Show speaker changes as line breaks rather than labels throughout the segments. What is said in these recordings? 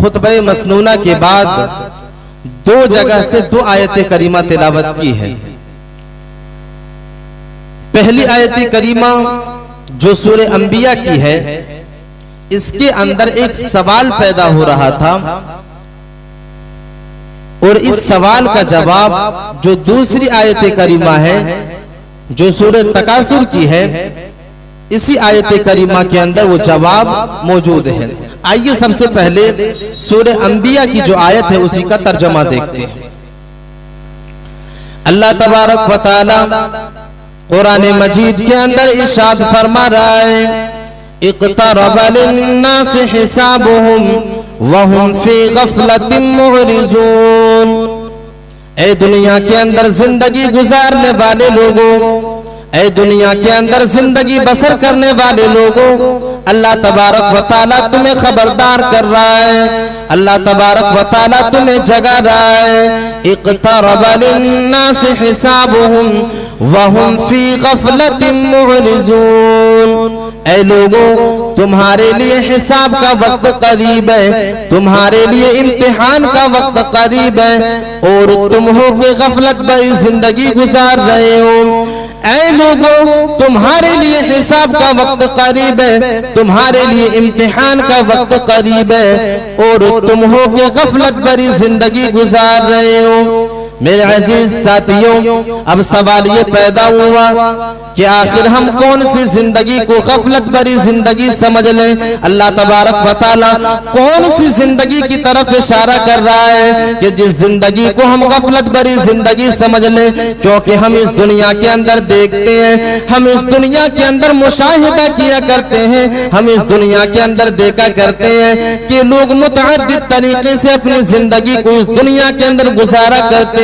خطبہ مسنونہ کے بعد دو جگہ سے دو آیت کریمہ تلاوت کی ہے۔ پہلی آیت کریمہ جو سورہ انبیاء کی ہے، اس کے اندر ایک سوال پیدا ہو رہا تھا، اور اس سوال کا جواب جو دوسری آیت کریمہ ہے جو سورہ تکاثر کی ہے، اسی آیت کریمہ کے اندر وہ جواب موجود ہے۔ آئیے سب سے پہلے سورہ انبیاء کی جو آیت ہے اسی کا ترجمہ دیکھتے ہیں۔ اللہ تبارک و تعالی قرآن مجید کے اندر ارشاد فرما رہا ہے، اقترب للناس حسابهم وهم فی غفلۃ معرضون۔ اے دنیا کے اندر زندگی گزارنے والے لوگوں، اے دنیا کے اندر زندگی بسر کرنے والے لوگوں، اللہ تبارک و تعالیٰ تمہیں خبردار کر رہا ہے، اللہ تبارک و تعالیٰ تمہیں جگا رہا ہے۔ اقترب للناس حسابهم وهم فی غفلۃ معرضون۔ اے لوگوں، تمہارے لیے حساب کا وقت قریب ہے، تمہارے لیے امتحان کا وقت قریب ہے، اور تم ہو کہ غفلت بھری زندگی گزار رہے ہو۔ اے لوگوں، تمہارے لیے حساب کا وقت قریب ہے، تمہارے لیے امتحان کا وقت قریب ہے، اور تم ہو کہ غفلت بھری زندگی گزار رہے ہو۔ میرے عزیز ساتھیوں، اب سوال یہ پیدا ہوا کہ آخر ہم کون سی زندگی کو غفلت بھری زندگی سمجھ لیں؟ اللہ تبارک و تعالیٰ کون سی زندگی کی طرف اشارہ کر رہا ہے کہ جس زندگی کو ہم غفلت بھری زندگی سمجھ لیں؟ کیونکہ ہم اس دنیا کے اندر دیکھتے ہیں، ہم اس دنیا کے اندر مشاہدہ کیا کرتے ہیں، ہم اس دنیا کے اندر دیکھا کرتے ہیں کہ لوگ متعدد طریقے سے اپنی زندگی کو اس دنیا کے اندر گزارا کرتے ہیں،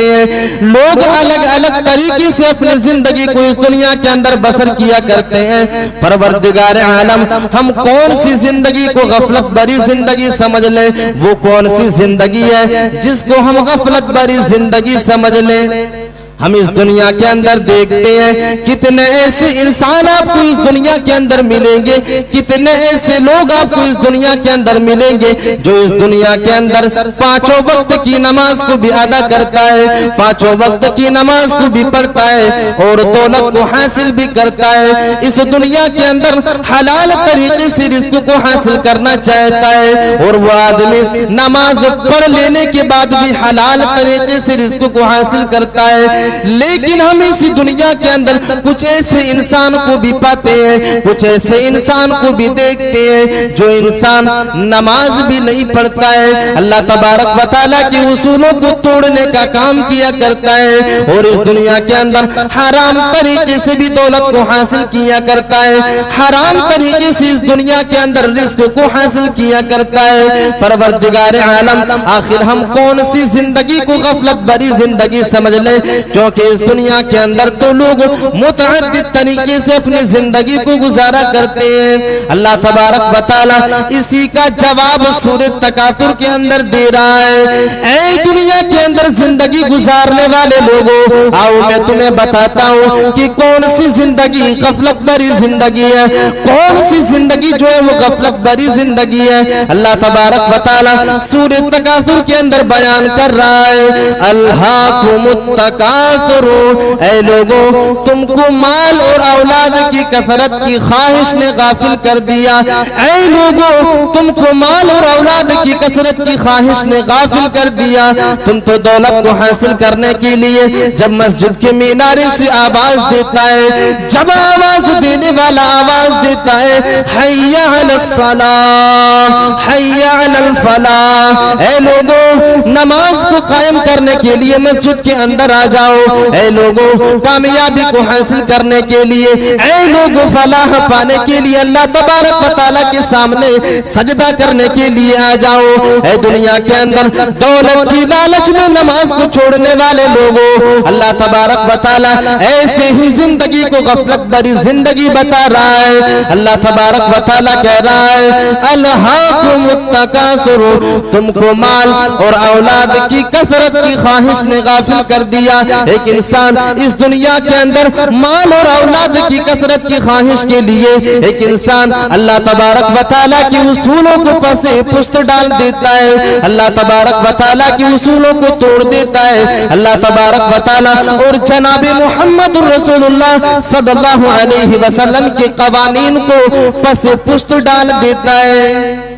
لوگ الگ الگ طریقے سے اپنی زندگی کو اس دنیا کے اندر بسر کیا کرتے ہیں۔ پروردگار عالم ہم کون سی زندگی کو غفلت بھری زندگی سمجھ لیں؟ وہ کون سی زندگی ہے جس کو ہم غفلت بھری زندگی سمجھ لیں؟ ہم اس دنیا کے اندر دیکھتے ہیں کتنے ایسے انسان آپ کو اس دنیا کے اندر ملیں گے، کتنے ایسے لوگ آپ کو اس دنیا کے اندر ملیں گے جو اس دنیا کے اندر پانچوں وقت کی نماز کو بھی ادا کرتا ہے، پانچوں وقت کی نماز کو بھی پڑھتا ہے، اور دولت کو حاصل بھی کرتا ہے، اس دنیا کے اندر حلال طریقے سے رزق کو حاصل کرنا چاہتا ہے، اور وہ آدمی نماز پڑھ لینے کے بعد بھی حلال طریقے سے رزق کو حاصل کرتا ہے۔ لیکن ہم اسی دنیا کے اندر کچھ ایسے انسان کو بھی پاتے ہیں، کچھ ایسے انسان کو بھی دیکھتے ہیں جو انسان نماز بھی نہیں پڑھتا ہے، اللہ تبارک و تعالیٰ کے اصولوں کو توڑنے کا کام کیا کرتا ہے، اور اس دنیا کے اندر حرام طریقے سے بھی دولت کو حاصل کیا کرتا ہے، حرام طریقے سے اس دنیا کے اندر رزق کو حاصل کیا کرتا ہے۔ پروردگار عالم آخر ہم کون سی زندگی کو غفلت بھری زندگی سمجھ لیں؟ کیونکہ اس دنیا کے اندر تو لوگ متعدد طریقے سے اپنی زندگی کو گزارا کرتے ہیں۔ اللہ تبارک و تعالیٰ اسی کا جواب سورہ تکاثر کے اندر دے رہا ہے۔ اے دنیا کے اندر زندگی گزارنے والے لوگوں، آؤ میں تمہیں بتاتا ہوں کہ کون سی زندگی غفلت بھری زندگی ہے، کون سی زندگی جو ہے وہ غفلت بھری زندگی ہے۔ اللہ تبارک و تعالیٰ سورہ تکاثر کے اندر بیان کر رہا ہے، الہاکم التکاثر، اے لوگوں، تم کو مال اور اولاد کی کثرت کی خواہش نے غافل کر دیا۔ اے لوگوں، تم کو مال اور اولاد کی کثرت کی خواہش نے غافل کر دیا۔ تم تو دولت کو حاصل کرنے کے لیے جب مسجد کے مینارے سے آواز دیتا ہے، جب آواز دینے والا آواز دیتا ہے حی علی الصلاۃ حی علی الفلاح، اے لوگوں، نماز کو قائم کرنے کے لیے مسجد کے اندر آ جاؤ، اے لوگوں، کامیابی کو حاصل کرنے کے لیے، اے لوگوں، فلاح پانے کے لیے اللہ تبارک و تعالیٰ کے سامنے سجدہ کرنے کے لیے آ جاؤ۔ اے دنیا کے اندر دولت کی لالچ میں نماز کو چھوڑنے والے لوگوں، اللہ تبارک و تعالیٰ ایسے ہی زندگی کو غفلت بھری زندگی بتا رہا ہے۔ اللہ تبارک و تعالیٰ کہہ رہا ہے، الہاکم التکاثر، تم کو مال اور اولاد کی کثرت کی خواہش نے غافل کر دیا۔ ایک انسان اس دنیا کے اندر مال اور اولاد کی کثرت کی خواہش کے لیے ایک انسان اللہ تبارک و تعالیٰ کے اصولوں کو پس پشت ڈال دیتا ہے، اللہ تبارک و تعالیٰ کے اصولوں کو توڑ دیتا ہے، اللہ تبارک و تعالیٰ اور جناب محمد رسول اللہ صلی اللہ علیہ وسلم کے قوانین کو پس پشت ڈال دیتا ہے۔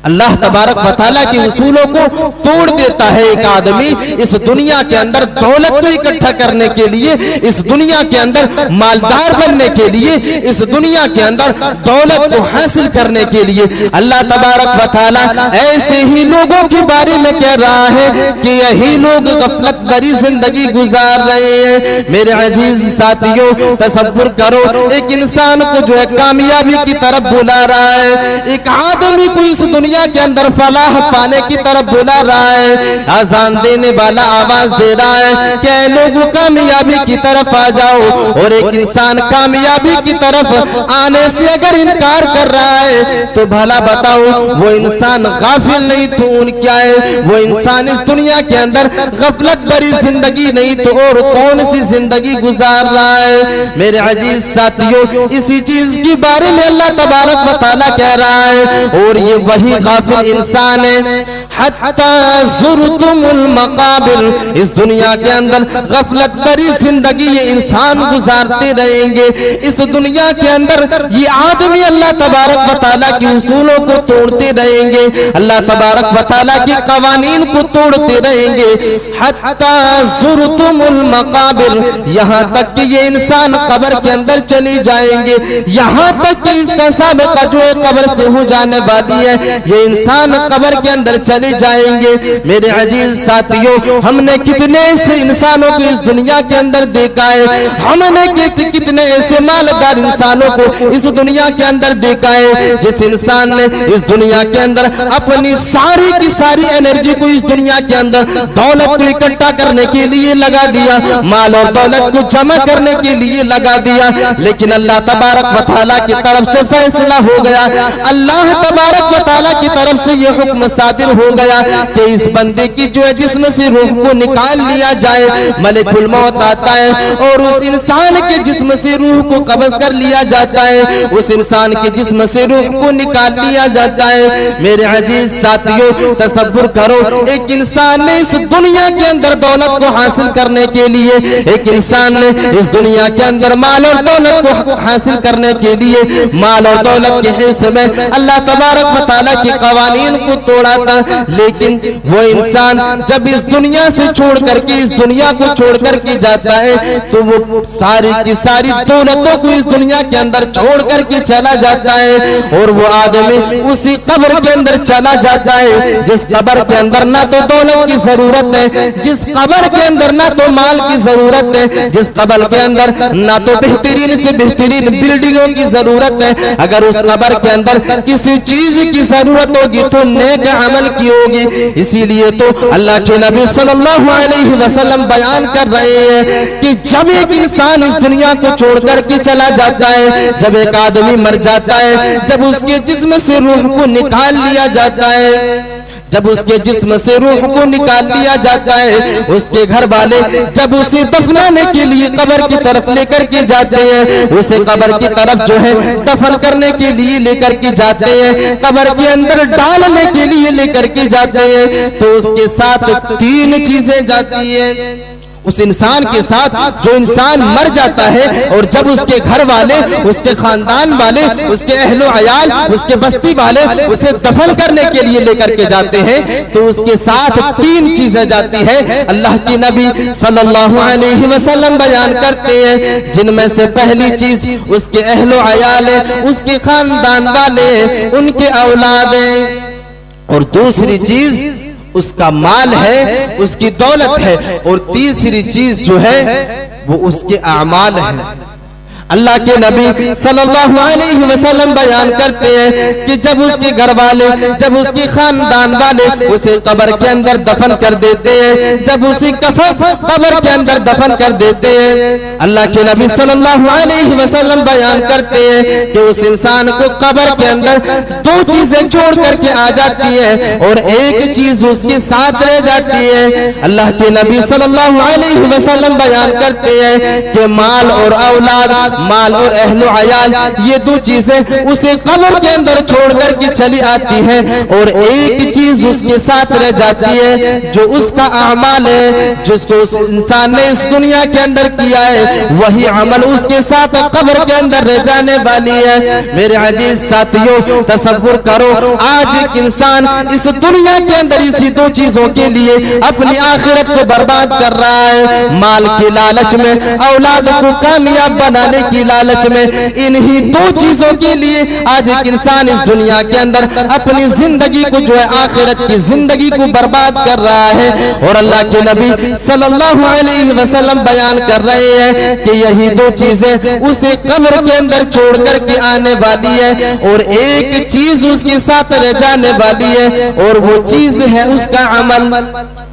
اللہ تبارک و تعالیٰ کے اصولوں کو توڑ دیتا ہے۔ ایک آدمی اس دنیا کے اندر دولت کو اکٹھا کرنے کے لیے، اس دنیا کے اندر مالدار بننے کے لیے، اس دنیا کے اندر دولت کو حاصل کرنے کے لیے اللہ تبارک و تعالیٰ ایسے ہی لوگوں کے بارے میں کہہ رہا ہے کہ یہی لوگ غفلت بری زندگی گزار رہے ہیں۔ میرے عزیز ساتھیوں، تصور کرو ایک انسان کو جو ہے کامیابی کی طرف بلا رہا ہے، ایک آدمی کو اس دنیا کے اندر فلاح پانے کی طرف بلا رہا ہے، آزان دینے والا آواز دے رہا ہے کہ اے لوگوں کامیابی کی طرف آ جاؤ، اور ایک انسان کامیابی کی طرف آنے سے اگر انکار کر رہا ہے تو بھلا بتاؤ وہ انسان غافل نہیں تو ان کیا ہے؟ وہ انسان اس دنیا کے اندر غفلت بری زندگی نہیں تو اور کون سی زندگی گزار رہا ہے؟ میرے عزیز ساتھیوں، اسی چیز کے بارے میں اللہ تبارک و تعالیٰ کہہ رہا ہے، اور یہ وہی غافل انسان ہے حتی زرتم المقابر، اس دنیا کے اندر غفلت بری زندگی یہ انسان گزارتے رہیں گے۔ اس دنیا کے اندر یہ آدمی اللہ تبارک و تعالیٰ کے اصولوں کو توڑتے رہیں گے، اللہ تبارک و تعالیٰ کے قوانین کو توڑتے رہیں گے۔ حتی زرتم المقابر، یہاں تک کہ یہ انسان قبر کے اندر چلی جائیں گے، یہاں تک کہ اس کا سابقہ جو ہے قبر سے ہو جانے والی ہے، یہ انسان قبر کے اندر چلے جائیں گے۔ میرے عزیز ساتھیوں، ہم نے کتنے ایسے انسانوں کو اس دنیا کے اندر دیکھا ہے، ہم نے کتنے ایسے مالدار انسانوں کو اس دنیا کے اندر دیکھا ہے، جس انسان نے اس دنیا کے اندر اپنی ساری کی ساری انرجی کو اس دنیا کے اندر دولت کو اکٹھا کرنے کے لیے لگا دیا، مال اور دولت کو جمع کرنے کے لیے لگا دیا، لیکن اللہ تبارک و تعالیٰ کی طرف سے فیصلہ ہو گیا، اللہ تبارک و تعالیٰ کی طرف سے یہ حکم صادر ہو گیا کہ اس بندے کی جو ہے جسم سے روح کو نکال لیا جائے۔ ملک الموت آتا ہے اور اس انسان کے جسم سے روح کو قبض کر لیا جاتا ہے، اس انسان کے جسم سے روح کو نکال لیا جاتا ہے۔ میرے عزیز ساتھیوں، تصور کرو ایک انسان نے اس دنیا کے اندر دولت کو حاصل کرنے کے لیے، ایک انسان نے اس دنیا کے اندر مال اور دولت کو حاصل کرنے کے لیے مال اور دولت کے حصے میں اللہ تبارک و تعالیٰ کی قوانین کو توڑا تھا، لیکن وہ انسان جب اس دنیا سے چھوڑ کر کے اس دنیا کو چھوڑ کر کے جاتا ہے تو وہ ساری کی ساری دولتوں کو اس دنیا کے اندر چھوڑ کر کے چلا جاتا ہے، اور وہ آدمی اسی قبر کے اندر چلا جاتا ہے جس قبر کے اندر نہ تو دولت کی ضرورت ہے، جس قبر کے اندر نہ تو مال کی ضرورت ہے، جس قبر کے اندر نہ تو بہترین سے بہترین بلڈنگوں کی ضرورت ہے۔ اگر اس قبر کے اندر کسی چیز کی ضرورت ہوگی تو نیک عمل کی ہوگی۔ اسی لیے تو اللہ کے نبی صلی اللہ علیہ وسلم بیان کر رہے ہیں کہ جب ایک انسان اس دنیا کو چھوڑ کر کے چلا جاتا ہے، جب ایک آدمی مر جاتا ہے، جب اس کے جسم سے روح کو نکال لیا جاتا ہے، جب اس کے جسم سے روح کو نکال لیا جاتا ہے، اس کے گھر والے جب اسے دفنانے کے لیے قبر کی طرف لے کر کے جاتے ہیں، اسے قبر کی طرف جو ہے دفن کرنے کے لیے لے کر کے جاتے ہیں، قبر کے اندر ڈالنے کے لیے لے کر کے جاتے ہیں، تو اس کے ساتھ تین چیزیں جاتی ہیں۔ اس انسان کے ساتھ جو انسان مر جاتا ہے اور جب اس کے گھر والے، اس کے خاندان والے، اس کے اہل و عیال، اس کے بستی والے اسے دفن کرنے کے لیے لے کر کے جاتے ہیں تو اس کے ساتھ تین چیزیں جاتی ہیں۔ اللہ کی نبی صلی اللہ علیہ وسلم بیان کرتے ہیں جن میں سے پہلی چیز اس کے اہل و عیال ہے، اس کے خاندان والے، ان کے اولاد ہیں، اور دوسری چیز اس کا مال ہے، اس کی دولت ہے، اور تیسری چیز جو ہے وہ اس کے اعمال ہیں۔ اللہ کے نبی صلی اللہ علیہ وسلم بیان کرتے ہیں کہ جب اس کے گھر والے، جب اس کے خاندان والے اسے قبر کے اندر دفن کر دیتے ہیں، جب اسے قبر کے اندر دفن کر دیتے ہیں، اللہ کے نبی صلی اللہ علیہ وسلم بیان کرتے ہیں کہ اس انسان کو قبر کے اندر دو چیزیں چھوڑ کر کے آ جاتی ہے اور ایک چیز اس کے ساتھ رہ جاتی ہے۔ اللہ کے نبی صلی اللہ علیہ وسلم بیان کرتے ہیں کہ مال اور اولاد، مال اور اہل و عیال، یہ دو چیزیں اسے قبر کے اندر چھوڑ کر کے چلی آتی ہیں اور ایک چیز اس کے ساتھ رہ جاتی ہے جو اس کا اعمال ہے، جس کو اس انسان نے اس دنیا کے اندر کیا ہے، وہی عمل اس کے ساتھ قبر کے اندر رہ جانے والی ہے۔ میرے عزیز ساتھیوں، تصور کرو آج ایک انسان اس دنیا کے اندر اسی دو چیزوں کے لیے اپنی آخرت کو برباد کر رہا ہے، مال کی لالچ میں، اولاد کو کامیاب بنانے کی لالچ میں، انہی دو چیزوں کے لیے آج ایک انسان اس دنیا کے اندر اپنی زندگی کو جو ہے آخرت کی زندگی کو برباد کر رہا ہے۔ اور اللہ کے نبی صلی اللہ علیہ وسلم بیان کر رہے ہیں کہ یہی دو چیزیں اسے قبر کے اندر چھوڑ کر کے آنے والی ہے اور ایک چیز اس کے ساتھ رہ جانے والی ہے اور وہ چیز ہے اس کا عمل،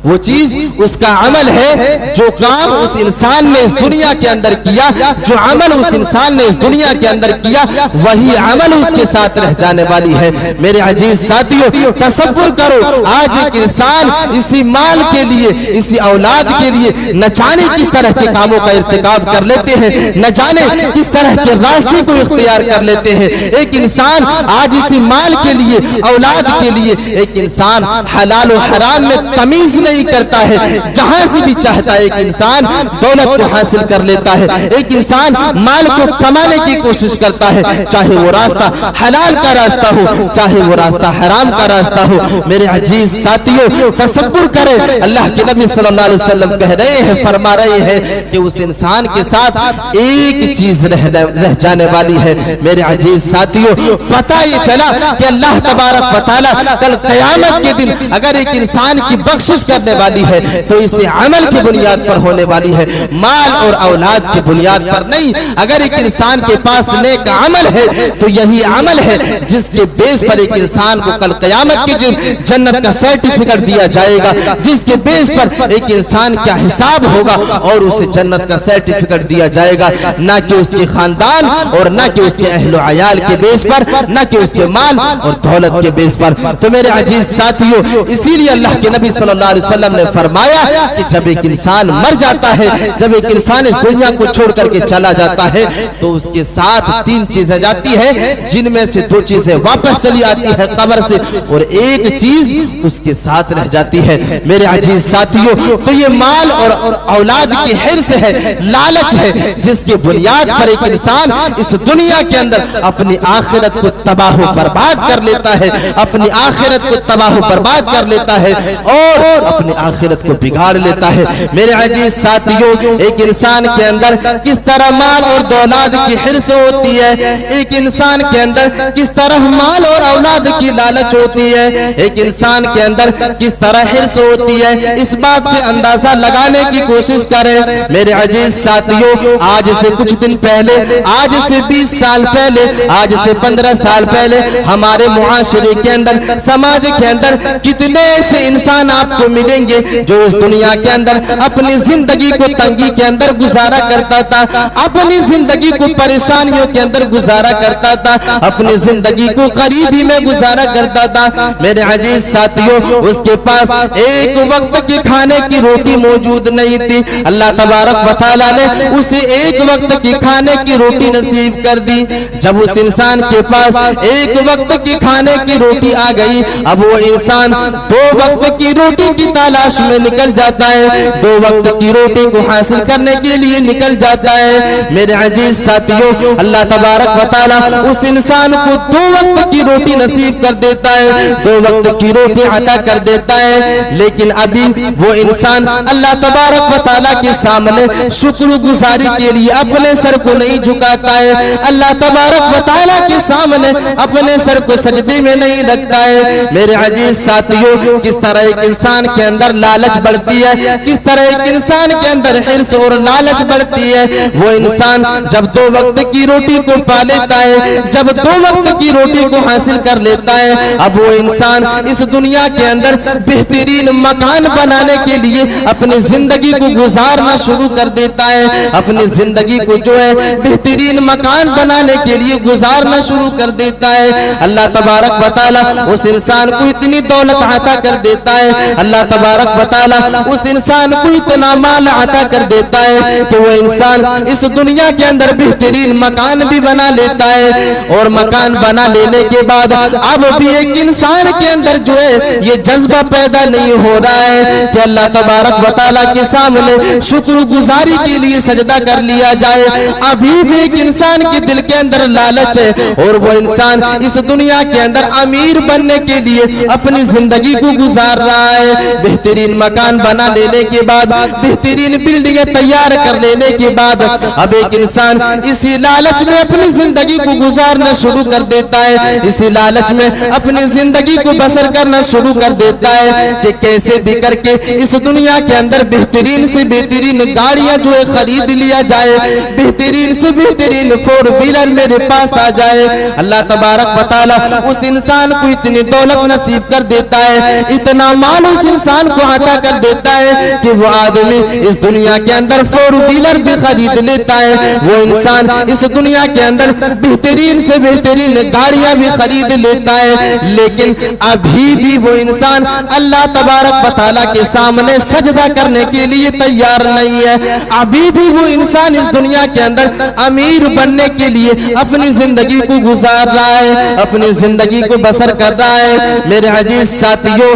وہ چیز اس کا عمل ہے، جو کام اس انسان نے اس دنیا کے اندر کیا، جو عمل اس انسان نے اس دنیا کے اندر کیا، وہی عمل اس کے ساتھ رہ جانے والی ہے۔ میرے عزیز ساتھیوں، تصور کرو آج ایک انسان اسی مال کے لیے، اسی اولاد کے لیے نہ جانے کس طرح کے کاموں کا ارتکاب کر لیتے ہیں، نہ جانے کس طرح کے راستے کو اختیار کر لیتے ہیں۔ ایک انسان آج اسی مال کے لیے، اولاد کے لیے، ایک انسان حلال و حرام میں تمیز نہیں کرتا ہے، جہاں سے بھی چاہتا ہے ایک انسان دولت کو حاصل کر لیتا ہے، ایک انسان مال کو کمانے کی کوشش کرتا ہے، چاہے وہ راستہ حلال کا راستہ ہو، چاہے وہ راستہ حرام کا راستہ ہو۔ میرے عزیز ساتھیوں، تصور کریں اللہ کے نبی صلی اللہ علیہ وسلم کہہ رہے ہیں، فرما رہے ہیں کہ اس انسان کے ساتھ ایک چیز رہ جانے والی ہے۔ میرے عزیز ساتھیوں، پتہ یہ چلا کہ اللہ تبارک و تعالیٰ کل قیامت کے دن اگر ایک انسان کی بخشش کرنے والی ہے تو اسے عمل کی بنیاد پر ہونے والی ہے، مال اور اولاد کی بنیاد پر نہیں۔ اگر ایک انسان کے پاس نیک عمل ہے تو یہی عمل ہے جس کے بیس پر ایک انسان کو کل قیامت کے دن جنت کا سرٹیفکیٹ دیا جائے گا، جس کے بیس پر ایک انسان کا حساب ہوگا اور اسے جنت کا سرٹیفکیٹ دیا جائے گا، نہ کہ اس کے خاندان اور نہ کہ اس کے اہل و عیال کے بیس پر، نہ کہ اس کے مال اور دولت کے بیس پر۔ تو میرے عزیز ساتھیوں، اسی لیے اللہ کے نبی صلی اللہ علیہ وسلم نے فرمایا کہ جب ایک انسان مر جاتا ہے، جب ایک انسان اس دنیا کو چھوڑ کر کے چلا جاتا ہے تو اس کے ساتھ تین چیزیں جاتی ہیں، جن میں سے دو چیزیں واپس چلی آتی ہے قبر سے اور ایک چیز اس کے ساتھ رہ جاتی ہے۔ میرے عزیز ساتھیوں، تو یہ مال اور اولاد کی حرص ہے، لالچ ہے، جس کی بنیاد پر ایک انسان اس دنیا کے اندر اپنی آخرت کو تباہ و برباد کر لیتا ہے، اپنی آخرت کو تباہ و برباد کر لیتا ہے اور اپنی آخرت کو بگاڑ لیتا ہے۔ میرے عزیز ساتھیوں، ایک انسان کے اندر کس طرح مال اور دولت کی حرص ہوتی ہے، ایک انسان کے اندر کس طرح مال اور اولاد کی لالچ ہوتی ہے، ایک انسان کے اندر کس طرح حرص ہوتی ہے، اس بات سے اندازہ لگانے کی کوشش کریں۔ میرے عزیز ساتھیوں، آج سے کچھ دن پہلے، آج سے 20 سال پہلے، آج سے 15 سال پہلے ہمارے معاشرے کے اندر، سماج کے اندر کتنے ایسے انسان آپ کو ملیں گے جو اس دنیا کے اندر اپنی زندگی کو تنگی کے اندر گزارا کرتا تھا، اپنی زندگی کو پریشانیوں کے اندر گزارا کرتا تھا، اپنی زندگی کو غریبی میں گزارا کرتا تھا۔ میرے عزیز ساتھیوں، اس کے پاس ایک وقت کی کھانے کی روٹی موجود نہیں تھی، اللہ تبارک و تعالیٰ نے اسے ایک وقت کی کھانے کی روٹی نصیب کر دی۔ جب اس انسان کے پاس ایک وقت کی کھانے کی روٹی آ گئی، اب وہ انسان 2 وقت کی روٹی کی تلاش میں نکل جاتا ہے، 2 وقت کی روٹی کو حاصل کرنے کے لیے نکل جاتا ہے۔ میرے عزیز ساتھیوں، اللہ تبارک و تعالیٰ اس انسان کو 2 وقت کی روٹی نصیب کر دیتا ہے، 2 وقت کی روٹی عطا کر دیتا ہے، لیکن ابھی وہ انسان اللہ تبارک و تعالیٰ کے سامنے شکر گزاری کے لیے اپنے سر کو نہیں جھکاتا ہے، اللہ تبارک و تعالیٰ کے سامنے اپنے سر کو سجدے میں نہیں رکھتا ہے۔ میرے عزیز ساتھیوں، کس طرح ایک انسان کے کے اندر لالچ بڑھتی ہے، کس طرح ایک انسان کے اندر حرص اور لالچ بڑھتی ہے۔ وہ انسان جب 2 وقت کی روٹی کو پا لیتا ہے، جب 2 وقت کی روٹی کو حاصل کر لیتا ہے، اب وہ انسان اس دنیا کے اندر بہترین مکان بنانے کے لیے اپنی زندگی کو گزارنا شروع کر دیتا ہے، اپنی زندگی کو جو ہے بہترین مکان بنانے کے لیے گزارنا شروع کر دیتا ہے۔ اللہ تبارک و تعالی اس انسان کو اتنی دولت عطا کر دیتا ہے، اللہ تبارک و تعالی اس انسان کو اتنا مال عطا کر دیتا ہے کہ وہ انسان اس دنیا کے اندر بہترین مکان بھی بنا لیتا ہے، اور مکان بنا لینے کے بعد اب بھی ایک انسان کے اندر جو ہے یہ جذبہ پیدا نہیں ہو رہا ہے کہ اللہ تبارک و تعالیٰ کے سامنے شکر گزاری کے لیے سجدہ کر لیا جائے۔ ابھی بھی ایک انسان کے دل کے اندر لالچ ہے، اور وہ انسان اس دنیا کے اندر امیر بننے کے لیے اپنی زندگی کو گزار رہا ہے۔ بہترین مکان بنا لینے کے بعد، بہترین بلڈنگیں تیار کر لینے کے بعد اب ایک انسان اسی لالچ میں اپنی زندگی کو گزارنا شروع کر دیتا ہے، اسی لالچ میں اپنی زندگی کو بسر کرنا شروع کر دیتا ہے کہ کیسے بھی کر کے اس دنیا کے اندر بہترین سے بہترین گاڑیاں جو ہے خرید لیا جائے، بہترین سے بہترین 4 ویلر میرے پاس آ جائے۔ اللہ تبارک و تعالی اس انسان کو اتنی دولت نصیب کر دیتا ہے، اتنا مال اس انسان کو عطا کر دیتا ہے کہ وہ آدمی اس دنیا کے اندر 4 ویلر بھی خرید لیتا ہے، وہ انسان اس دنیا کے اندر بہترین سے بہترین گاڑیاں بھی خرید لیتا ہے، لیکن ابھی بھی وہ انسان اللہ تبارک و تعالیٰ کے سامنے سجدہ کرنے کے لیے تیار نہیں ہے۔ ابھی بھی وہ انسان اس دنیا کے اندر امیر بننے کے لیے اپنی زندگی کو گزار رہا ہے، اپنی زندگی کو بسر کر رہا ہے۔ میرے عزیز ساتھیوں،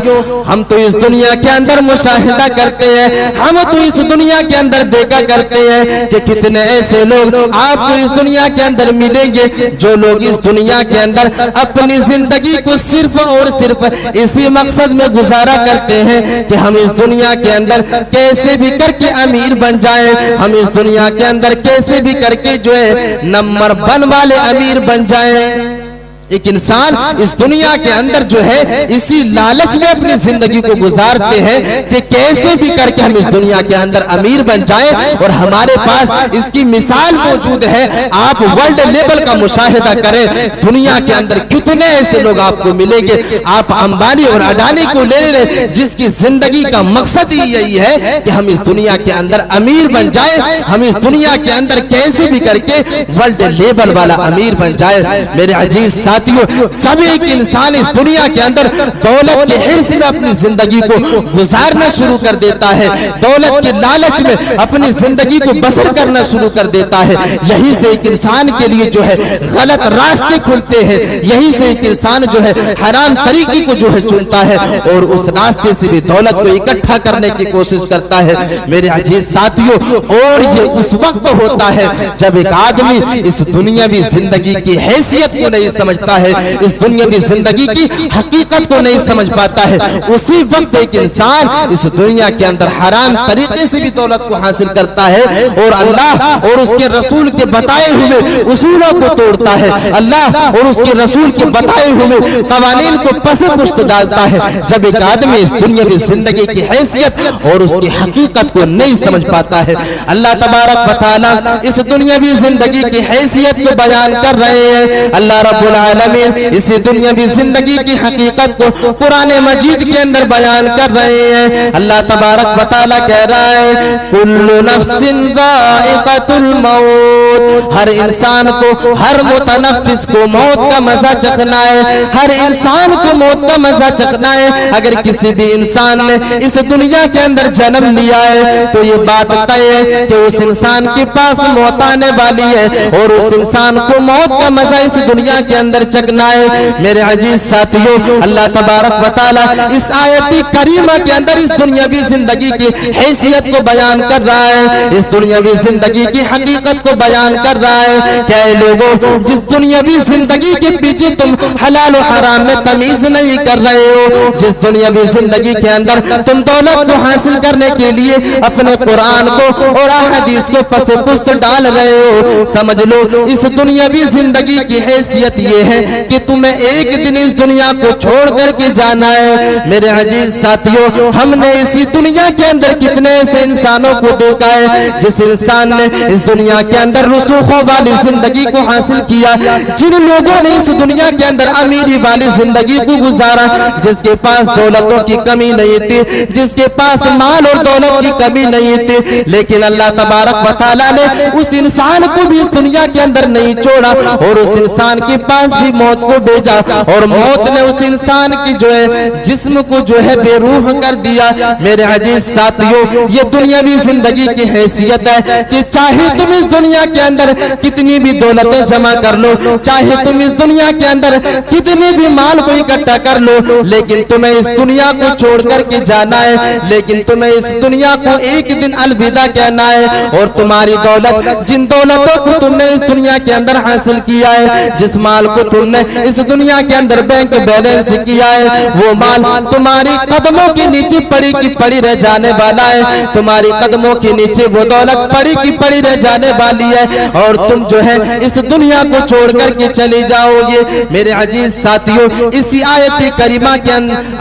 ہم تو اس دنیا کے اندر مشاہدہ کرتے ہیں، ہم تو اس دنیا کے اندر دیکھا کرتے ہیں کہ کتنے ایسے لوگ آپ کو اس دنیا کے اندر ملیں گے جو لوگ اس دنیا کے اندر اپنی زندگی کو صرف اور صرف اسی مقصد میں گزارا کرتے ہیں کہ ہم اس دنیا کے اندر کیسے بھی کر کے امیر بن جائیں، ہم اس دنیا کے اندر کیسے بھی کر کے جو ہے نمبر 1 والے امیر بن جائیں۔ ایک انسان اس دنیا کے اندر جو ہے اسی لالچ میں اپنی زندگی کو گزارتے ہیں کہ کیسے بھی کر کے ہم اس دنیا کے اندر امیر بن جائیں، اور ہمارے پاس اس کی مثال موجود ہے۔ آپ ورلڈ لیول کا مشاہدہ کریں، دنیا کے اندر کتنے ایسے لوگ آپ کو ملیں گے، آپ امبانی اور اڈانی کو لے لیں جس کی زندگی کا مقصد ہی یہی ہے کہ ہم اس دنیا کے اندر امیر بن جائیں، ہم اس دنیا کے اندر کیسے بھی کر کے ورلڈ لیول والا امیر بن جائے۔ میرے عزیز ساتھیوں، جب ایک انسان اس دنیا کے اندر دولت کے حرص میں اپنی زندگی کو گزارنا شروع کر دیتا ہے، دولت کے لالچ میں اپنی زندگی کو بسر کرنا شروع کر دیتا ہے، یہی سے ایک انسان کے لیے جو ہے غلط راستے کھلتے ہیں، یہی سے ایک انسان جو ہے حرام طریقے کو جو ہے چنتا ہے اور اس راستے سے بھی دولت کو اکٹھا کرنے کی کوشش کرتا ہے۔ میرے عزیز ساتھیوں، اور یہ اس وقت ہوتا ہے جب ایک آدمی اس دنیاوی زندگی کی حیثیت کو نہیں سمجھتا ہے، اس دنیاوی زندگی کی حقیقت کو نہیں سمجھ پاتا ہے، اسی وقت ایک انسان اس دنیا کے اندر حرام طریقے سے بھی دولت کو حاصل کرتا ہے اور اللہ اور اس کے رسول کے بتائے ہوئے اصولوں کو توڑتا ہے، اللہ اور اس کے رسول کے بتائے ہوئے قوانین کو پس پشت ڈالتا ہے۔ جب ایک آدمی اس دنیاوی زندگی کی حیثیت اور اس کی حقیقت کو نہیں سمجھ پاتا ہے، اللہ تبارک و تعالی اس دنیاوی زندگی کی حیثیت کو بیان کر رہے ہیں۔ اللہ رب العالمین اسی دنیاوی زندگی کی حقیقت کو قرآن مجید کے اندر بیان کر رہے ہیں۔ اللہ تبارک و تعالی کہہ رہا ہے کل نفس ذائقۃ الموت، ہر انسان کو، ہر متنفس کو موت کا مزہ چکھنا ہے، ہر انسان کو موت کا مزہ چکھنا ہے۔ اگر کسی بھی انسان نے اس دنیا کے اندر جنم لیا ہے تو یہ بات طے ہے کہ اس انسان کے پاس موت آنے والی ہے اور اس انسان کو موت کا مزہ اس دنیا کے اندر چکھنا ہے۔ میرے عزیز ساتھیوں، اللہ تبارک و تعالی اس آیت کریمہ کے اندر اس دنیاوی زندگی کی حیثیت کو بیان کر رہا ہے، اس دنیاوی زندگی کی حقیقت کو بیان بیان کر رہا ہے کہ اے لوگوں جس دنیاوی زندگی کے پیچھے تم حلال و حرام میں تمیز نہیں کر رہے ہو، جس دنیاوی زندگی کے اندر تم دولت کو حاصل کرنے کے لیے اپنے قرآن کو اور احادیث کو پس پشت ڈال رہے ہو، سمجھ لو اس دنیاوی زندگی کی حیثیت یہ ہے کہ تمہیں ایک دن اس دنیا کو چھوڑ کر کے جانا ہے۔ میرے عزیز ساتھیوں، ہم نے اسی دنیا کے اندر کتنے ایسے انسانوں کو دیکھا ہے جس انسان نے اس دنیا کے اندر رسوخوں والی زندگی کو حاصل کیا، جن لوگوں نے اس دنیا کے اندر امیری والی زندگی کو گزارا، جس کے پاس دولتوں کی کمی نہیں تھی، جس کے پاس مال اور دولت کی کمی نہیں تھی، لیکن اللہ تبارک و تعالیٰ نے اس انسان کو بھی اس دنیا کے اندر نہیں چھوڑا اور اس انسان کے پاس بھی موت کو بھیجا، اور موت نے اس انسان کی جو ہے جسم کو جو ہے بے روح کر دیا۔ میرے عزیز ساتھیوں، یہ دنیاوی زندگی کی حیثیت ہے کہ چاہے تم اس دنیا کے اندر کتنی بھی دولتیں جمع کر لو، چاہے تم اس دنیا کے اندر کتنے بھی مال کو اکٹھا کر لو، لیکن تمہیں اس دنیا کو چھوڑ کر کے جانا ہے، لیکن تمہیں اس دنیا کو ایک دن الوداع کہنا ہے۔ اور تمہاری دولت، جن دولتوں کو تم نے اس دنیا کے اندر حاصل کیا ہے، جس مال کو تم نے اس دنیا کے اندر بینک بیلنس کیا ہے، وہ مال تمہاری قدموں کے نیچے پڑی کی پڑی رہ جانے والا ہے، تمہاری قدموں کے نیچے وہ دولت پڑی کی پڑی رہ جانے والی ہے، اور تم جو ہے اس دنیا کو چھوڑ کر کے چلے جاؤ گے۔ میرے عزیز ساتھیوں، اسی آیت کریمہ کے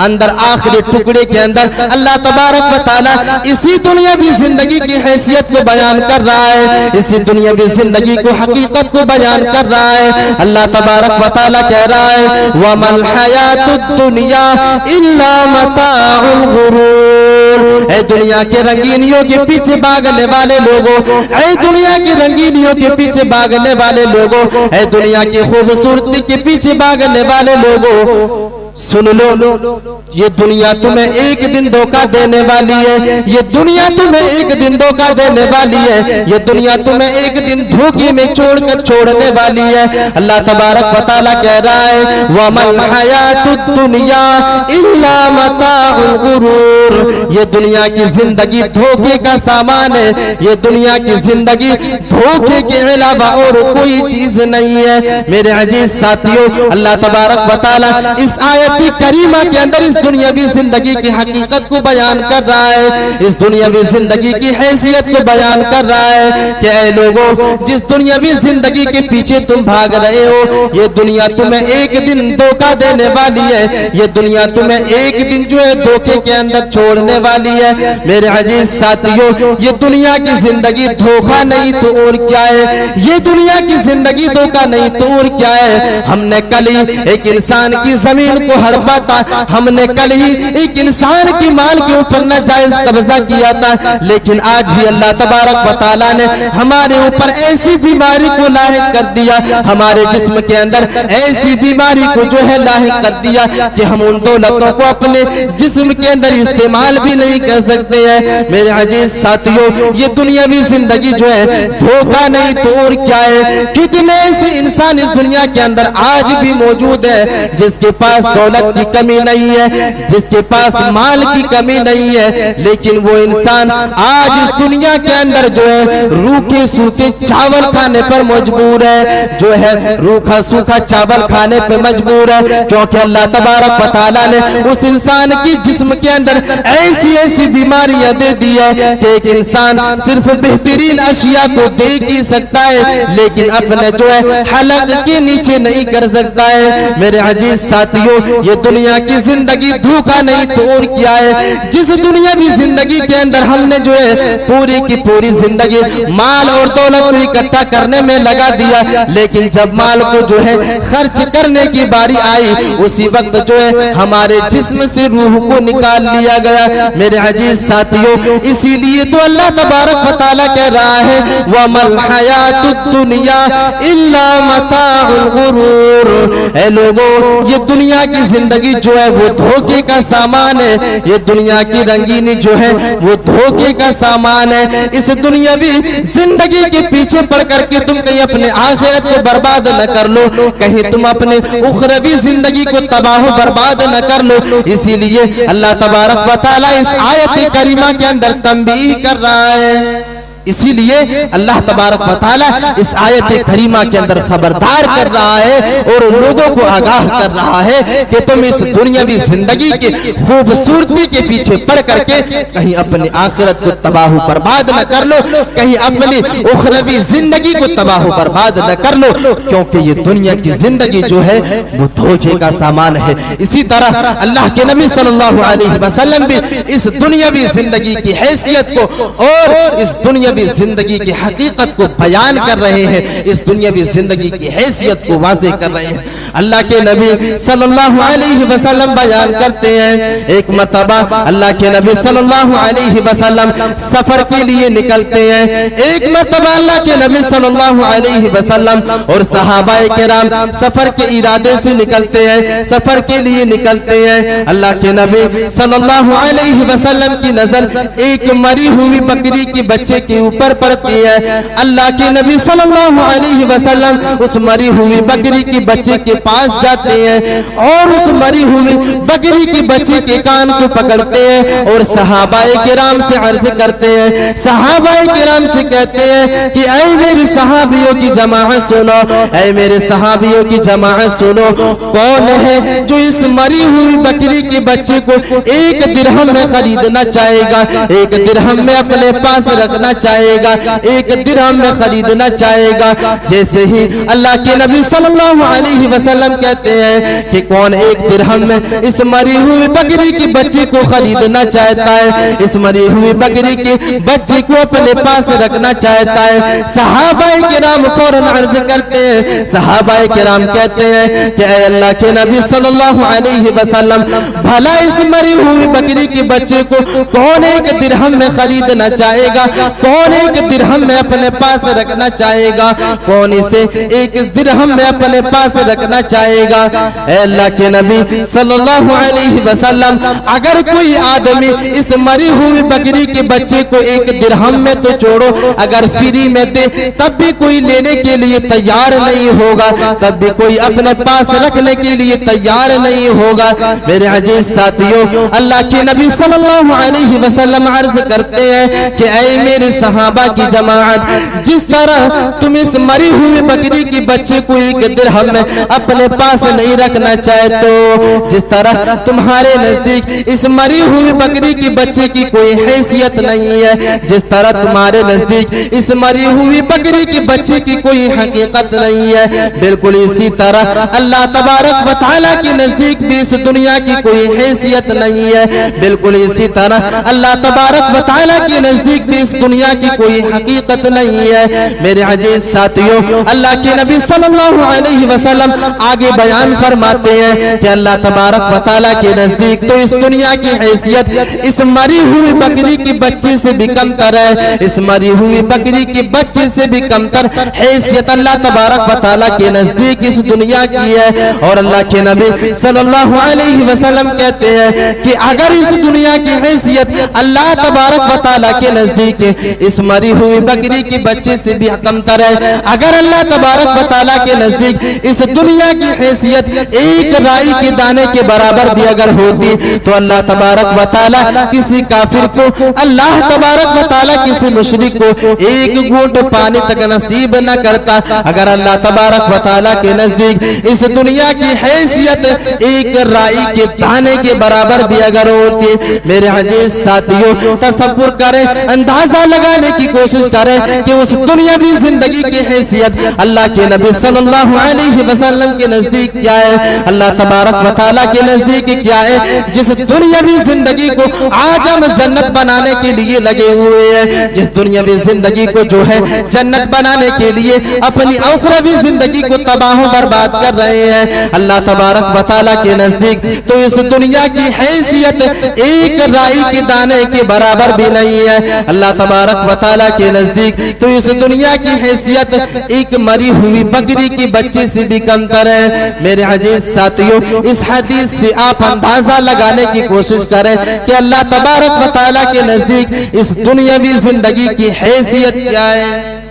اندر آخری ٹکڑے کے اندر اللہ تبارک و تعالیٰ اسی دنیاوی زندگی کی حیثیت کو بیان کر رہا ہے، اسی دنیاوی زندگی کو حقیقت کو بیان کر رہا ہے۔ اللہ تبارک و تعالیٰ کہہ رہا ہے وَمَا الْحَيَاةُ الدُّنْيَا إِلَّا مَتَاعُ الْغُرُورِ۔ اے دنیا کے رنگینیوں کے پیچھے بھاگنے والے لوگوں، اے دنیا کی رنگینیوں کے پیچھے بھاگنے والے لوگوں، اے دنیا کی خوبصورتی کے پیچھے بھاگنے والے لوگوں، سن لو یہ دنیا تمہیں ایک دن دھوکہ دینے والی ہے، یہ دنیا تمہیں ایک دن دھوکہ دینے والی ہے، یہ دنیا تمہیں ایک دن دھوکے میں چھوڑ کر چھوڑنے والی ہے۔ اللہ تبارک و تعالیٰ کہہ رہا ہے وَمَا الْحَيَاةُ الدُّنْيَا إِلَّا مَتَاعُ الْغُرُورِ۔ یہ دنیا کی زندگی دھوکے کا سامان ہے، یہ دنیا کی زندگی دھوکے کے علاوہ اور کوئی چیز نہیں ہے۔ میرے عزیز ساتھیوں، اللہ تبارک و تعالیٰ اس آیت کریمہ کے اندر اس دنیاوی زندگی کی حقیقت کو بیان کر رہا ہے، اس دنیاوی زندگی کی حیثیت کو بیان کر رہا ہے کہ اے لوگوں جس دنیاوی زندگی کے پیچھے تم بھاگ رہے ہو، یہ دنیا تمہیں ایک دن دھوکہ دینے والی ہے، یہ دنیا تمہیں ایک دن جو ہے دھوکے کے اندر چھوڑنے والی ہے۔ میرے عزیز ساتھیوں، یہ دنیا کی زندگی دھوکہ نہیں تو اور کیا ہے، یہ دنیا کی زندگی دھوکہ نہیں تو اور کیا ہے۔ ہم نے کل ہی ایک انسان کی زمین کو ہڑپا تھا، ہم نے کل ہی ایک انسان کی مال کے اوپر ناجائز قبضہ کیا تھا، لیکن آج ہی اللہ تبارک و تعالیٰ نے ہمارے اوپر ایسی بیماری کو لاحق کر دیا، ہمارے جسم کے اندر ایسی بیماری کو جو ہے لاحق کر دیا کہ ہم ان دولتوں کو اپنے جسم کے اندر استعمال بھی نہیں کر سکتے ہیں۔ میرے عزیز ساتھیوں، یہ دنیاوی زندگی جو ہے دھوکہ نہیں تو اور کیا ہے۔ کتنے ایسے انسان اس دنیا کے اندر آج بھی موجود ہے جس کے پاس دولت کی کمی نہیں ہے، جس کے پاس مال کی کمی نہیں ہے، لیکن وہ انسان آج اس دنیا کے اندر جو ہے روکھے سوکھے چاول کھانے پر مجبور ہے، جو ہے روکھا سوکھا چاول کھانے پر مجبور ہے، کیونکہ اللہ تبارک و تعالیٰ نے اس انسان کی جسم کے اندر ایسی ایسی بیماریاں دے دی ہے کہ ایک انسان صرف بہترین اشیاء کو دیکھ ہی سکتا ہے لیکن اپنے جو ہے حلق کے نیچے نہیں کر سکتا ہے۔ میرے عزیز ساتھیوں، یہ دنیا کی زندگی دھوکہ نہیں تو اور کیا ہے۔ جس دنیاوی زندگی کے اندر ہم نے جو ہے پوری کی پوری زندگی مال اور دولت کو اکٹھا کرنے میں لگا دیا، لیکن جب مال کو جو ہے خرچ کرنے کی باری آئی، اسی وقت جو ہے ہمارے جسم سے روح کو نکال لیا گیا۔ میرے عزیز ساتھیوں، اسی لیے تو اللہ تبارک و تعالیٰ کہہ رہا ہے وَمَا الْحَيَاةُ الدُّنْيَا إِلَّا مَتَاعُ الْغُرُورِ۔ اے لوگوں، یہ دنیا کی زندگی جو ہے وہ دھوکے کا سامان ہے، یہ دنیا کی رنگینی جو ہے وہ دھوکے کا سامان ہے۔ اس دنیاوی زندگی کے پیچھے پڑ کر کے تم کہیں اپنے آخرت کو برباد نہ کر لو، کہیں تم اپنے اخروی زندگی کو تباہ و برباد نہ کر لو۔ اسی لیے اللہ تبارک و تعالیٰ اس آیت کریمہ کے اندر تنبیہ کر رہا ہے اسی لیے اللہ تبارک و تعالی اس آیت کریمہ کے اندر خبردار کر رہا ہے اور لوگوں کو آگاہ کر رہا ہے کہ تم اس دنیاوی زندگی کی خوبصورتی کے پیچھے پڑ کر کے کہیں اپنی آخرت کو تباہ و برباد نہ کر لو، کہیں اپنی اخروی زندگی کو تباہ و برباد نہ کر لو، کیونکہ یہ دنیا کی زندگی جو ہے وہ دھوکے کا سامان ہے۔ اسی طرح اللہ کے نبی صلی اللہ علیہ وسلم بھی اس دنیاوی زندگی کی حیثیت کو اور اس دنیاوی زندگی کی حقیقت کو بیان کر رہے ہیں، اس دنیاوی زندگی کی حیثیت کو واضح کر رہے ہیں۔ اللہ کے نبی صلی اللہ علیہ وسلم بیان کرتے ہیں ایک مرتبہ اللہ کے نبی صلی اللہ علیہ وسلم سفر کے لیے نکلتے ہیں۔ ایک مرتبہ اللہ کے نبی صلی اللہ علیہ وسلم اور صحابہ کرام سفر کے ارادے سے نکلتے ہیں، سفر کے لیے نکلتے ہیں۔ اللہ کے نبی صلی اللہ علیہ وسلم کی نظر ایک مری ہوئی بکری کی بچے کے اوپر پڑتی ہے۔ اللہ کے نبی صلی اللہ علیہ وسلم اس مری ہوئی بکری کی بچے کے پاس جاتے ہیں اور اس مری ہوئی بکری کی بچے کے کان کو پکڑتے ہیں اور صحابہ کرام سے عرض کرتے ہیں، صحابہ کرام سے کہتے ہیں کہ اے میرے صحابیوں کی جماعت سنو، اے میرے صحابیوں کی جماعت سنو، کون ہے جو اس مری ہوئی بکری کے بچے کو ایک درہم میں خریدنا چاہے گا، ایک درہم میں اپنے پاس رکھنا چاہے گا، ایک درہم میں خریدنا چاہے گا۔ جیسے ہی اللہ کے نبی صلی اللہ علیہ وسلم کہتے ہیں کہ کون ایک درہم میں اس مری ہوئی بکری کی بچے کو خریدنا چاہتا ہے، اس مری ہوئی بکری کے بچے کو اپنے پاس رکھنا چاہتا ہے، صحابہ کرام فوراً عرض کرتے ہیں، صحابہ کرام کہتے ہیں کہ اے اللہ کے نبی صلی اللہ علیہ وسلم بھلا اس مری ہوئی بکری کے بچے کو کون ایک درہم میں خریدنا چاہے گا، کون ایک درہم میں اپنے پاس رکھنا چاہے گا، کون اسے ایک درہم میں اپنے پاس رکھنا چاہے گا۔ اے اللہ کے نبی صلی اللہ علیہ وسلم اگر کوئی آدمی اس مری ہوئی بکری کے بچے کو ایک درہم میں تو چھوڑو، اگر فری میں دے تب بھی کوئی لینے کے لیے تیار نہیں ہوگا، تب بھی کوئی اپنے پاس رکھنے کے لیے تیار نہیں ہوگا۔ میرے عزیز ساتھیوں، اللہ کے نبی صلی اللہ علیہ وسلم عرض کرتے ہیں کہ اے میرے صحابہ کی جماعت، جس طرح تم اس مری ہوئی بکری کی بچے کو ایک درہم میں اپنے پاس نہیں رکھنا چاہتے ہو، جس طرح تمہارے نزدیک اس مری ہوئی بکری کی بچے کی کوئی حیثیت نہیں ہے، جس طرح تمہارے نزدیک اس مری ہوئی بکری کی بچے کی کوئی حقیقت نہیں ہے، بالکل اسی طرح اللہ تبارک و تعالیٰ کے نزدیک بھی اس دنیا کی کوئی حیثیت نہیں ہے، بالکل اسی طرح اللہ تبارک و تعالیٰ کے نزدیک بھی اس دنیا کی کوئی حقیقت نہیں ہے۔ میرے عزیز ساتھیوں، اللہ کے نبی صلی اللہ علیہ وسلم آگے بیان فرماتے ہیں کہ اللہ تبارک و تعالیٰ کے نزدیک تو اس دنیا کی حیثیت اس مری ہوئی بکری کی بچے سے بھی کم تر ہے، اس مری ہوئی بکری کی بچے سے بھی کم تر حیثیت اللہ تبارک و تعالیٰ کے نزدیک اس دنیا کی ہے۔ اور اللہ کے نبی صلی اللہ علیہ وسلم کہتے ہیں کہ اگر اس دنیا کی حیثیت اللہ تبارک و تعالیٰ کے نزدیک اس مری ہوئی بکری کی بچے سے بھی کم تر ہے، اگر اللہ تبارک و تعالیٰ کے نزدیک اس دنیا کی حیثیت ایک رائی کے دانے کے برابر بھی اگر ہوتی تو اللہ تبارک و تعالیٰ کسی کافر کو، اللہ تبارک و تعالیٰ کسی مشرک کو ایک گھونٹ پانی تک نصیب نہ کرتا، اگر اللہ تبارک و تعالیٰ کے نزدیک اس دنیا کی حیثیت ایک رائی کے دانے کے برابر بھی اگر ہوتی۔ میرے عزیز ساتھیوں، تصور کریں، اندازہ لگانے کی کوشش کریں کہ اس دنیاوی زندگی کی حیثیت اللہ کے نبی صلی اللہ علیہ وسلم کے نزدیک کیا ہے، اللہ تبارک و تعالیٰ کے نزدیک کیا ہے، جس دنیاوی زندگی کو آج ہم جنت بنانے کے لیے لگے ہوئے ہیں، جس دنیاوی زندگی کو جو ہے جنت بنانے کے لیے اپنی اخروی زندگی کو تباہ و برباد کر رہے ہیں، اللہ تبارک و تعالیٰ کے نزدیک تو اس دنیا کی حیثیت ایک رائی کے دانے کے برابر بھی نہیں ہے، اللہ تبارک و تعالیٰ کے نزدیک تو اس دنیا کی حیثیت ایک مری ہوئی بکری کی بچے سے بھی کم تر ہے۔ میرے عزیز ساتھیوں، اس حدیث سے آپ اندازہ لگانے کی کوشش کریں کہ اللہ تبارک و تعالیٰ کے نزدیک اس دنیاوی زندگی کی حیثیت کیا ہے،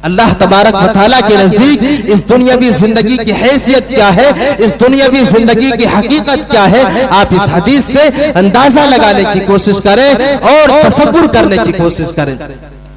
اللہ تبارک و تعالیٰ کے نزدیک اس دنیاوی زندگی کی حیثیت کیا ہے، اس دنیاوی زندگی کی حقیقت کیا ہے۔ آپ اس حدیث سے اندازہ لگانے کی کوشش کریں اور تصور کرنے کی کوشش کریں۔